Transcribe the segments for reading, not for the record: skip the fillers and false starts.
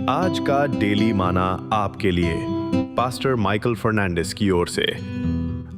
आज का डेली माना आपके लिए पास्टर माइकल फर्नांडिस की ओर से।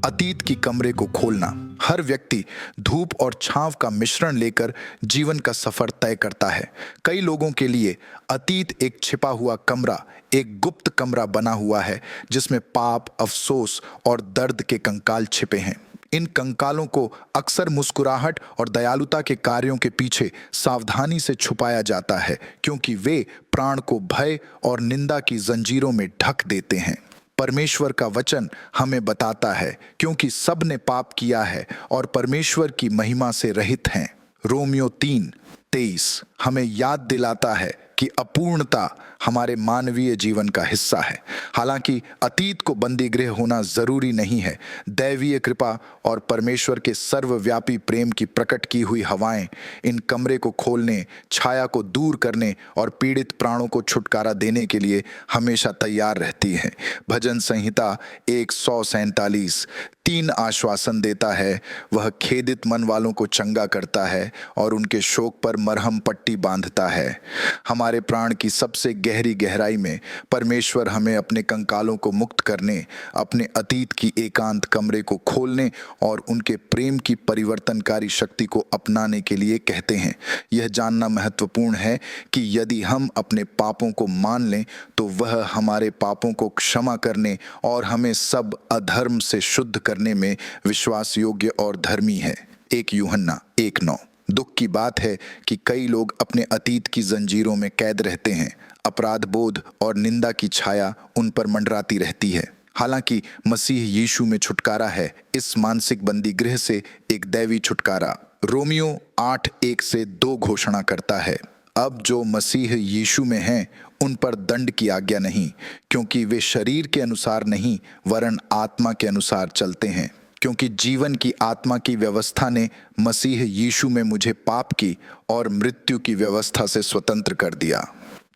अतीत की कमरे को खोलना। हर व्यक्ति धूप और छांव का मिश्रण लेकर जीवन का सफर तय करता है। कई लोगों के लिए अतीत एक छिपा हुआ कमरा, एक गुप्त कमरा बना हुआ है जिसमें पाप, अफसोस और दर्द के कंकाल छिपे हैं। इन कंकालों को अक्सर मुस्कुराहट और दयालुता के कार्यों के पीछे सावधानी से छुपाया जाता है, क्योंकि वे प्राण को भय और निंदा की जंजीरों में ढक देते हैं। परमेश्वर का वचन हमें बताता है, क्योंकि सब ने पाप किया है और परमेश्वर की महिमा से रहित हैं। रोमियो 3:23 हमें याद दिलाता है कि अपूर्णता हमारे मानवीय जीवन का हिस्सा है। हालांकि अतीत को बंदी गृह होना जरूरी नहीं है। दैवीय कृपा और परमेश्वर के सर्वव्यापी प्रेम की प्रकट की हुई हवाएं इन कमरे को खोलने, छाया को दूर करने और पीड़ित प्राणों को छुटकारा देने के लिए हमेशा तैयार रहती हैं। भजन संहिता 147 3 आश्वासन देता है। वह खेदित मन वालों को चंगा करता है और उनके शोक पर मरहम पट्टी बांधता है। हमारे प्राण की सबसे गहरी गहराई में परमेश्वर हमें अपने कंकालों को मुक्त करने, अपने अतीत की एकांत कमरे को खोलने और उनके प्रेम की परिवर्तनकारी शक्ति को अपनाने के लिए कहते हैं। यह जानना महत्वपूर्ण है कि यदि हम अपने पापों को मान लें तो वह हमारे पापों को क्षमा करने और हमें सब अधर्म से शुद्ध करने में विश्वास योग्य और धर्मी है। 1 यूहन्ना 1:9। दुख की बात है कि कई लोग अपने अतीत की जंजीरों में कैद रहते हैं। अपराध बोध और निंदा की छाया उन पर मंडराती रहती है। हालांकि मसीह यीशु में छुटकारा है, इस मानसिक बंदी गृह से एक दैवी छुटकारा। रोमियो 8:1-2 घोषणा करता है, अब जो मसीह यीशु में हैं उन पर दंड की आज्ञा नहीं, क्योंकि वे शरीर के अनुसार नहीं वरन आत्मा के अनुसार चलते हैं। क्योंकि जीवन की आत्मा की व्यवस्था ने मसीह यीशु में मुझे पाप की और मृत्यु की व्यवस्था से स्वतंत्र कर दिया।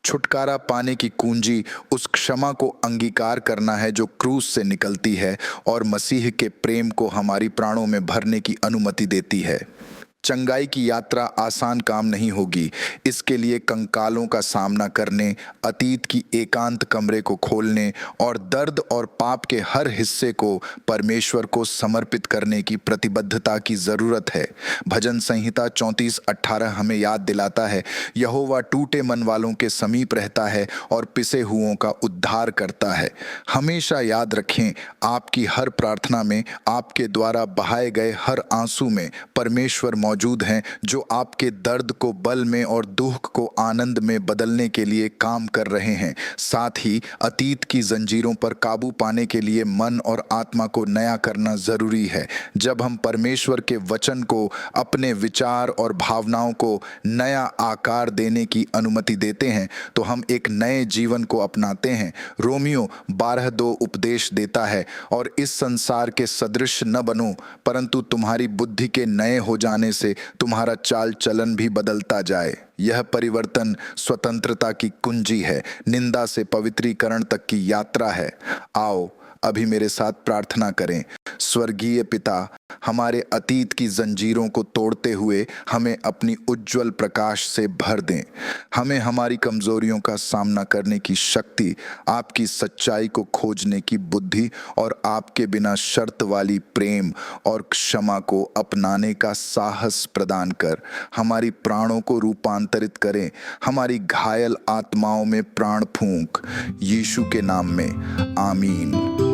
छुटकारा पाने की कुंजी उस क्षमा को अंगीकार करना है जो क्रूस से निकलती है और मसीह के प्रेम को हमारी प्राणों में भरने की अनुमति देती है। चंगाई की यात्रा आसान काम नहीं होगी। इसके लिए कंकालों का सामना करने, अतीत की एकांत कमरे को खोलने और दर्द और पाप के हर हिस्से को परमेश्वर को समर्पित करने की प्रतिबद्धता की जरूरत है। भजन संहिता 34:18 हमें याद दिलाता है, यहोवा टूटे मन वालों के समीप रहता है और पिसे हुओं का उद्धार करता है। हमेशा याद रखें, आपकी हर प्रार्थना में, आपके द्वारा बहाए गए हर आंसू में परमेश्वर मौजूद हैं, जो आपके दर्द को बल में और दुख को आनंद में बदलने के लिए काम कर रहे हैं। साथ ही अतीत की जंजीरों पर काबू पाने के लिए मन और आत्मा को नया करना जरूरी है। जब हम परमेश्वर के वचन को अपने विचार और भावनाओं को नया आकार देने की अनुमति देते हैं तो हम एक नए जीवन को अपनाते हैं। रोमियो 12:2 उपदेश देता है, और इस संसार के सदृश न बनो, परंतु तुम्हारी बुद्धि के नए हो जाने से तुम्हारा चाल चलन भी बदलता जाए। यह परिवर्तन स्वतंत्रता की कुंजी है, निंदा से पवित्रीकरण तक की यात्रा है। आओ अभी मेरे साथ प्रार्थना करें। स्वर्गीय पिता, हमारे अतीत की जंजीरों को तोड़ते हुए हमें अपनी उज्जवल प्रकाश से भर दें। हमें हमारी कमजोरियों का सामना करने की शक्ति, आपकी सच्चाई को खोजने की बुद्धि और आपके बिना शर्त वाली प्रेम और क्षमा को अपनाने का साहस प्रदान कर हमारी प्राणों को रूपांतरित करें। हमारी घायल आत्माओं में प्राण फूंक, यीशु के नाम में, आमीन।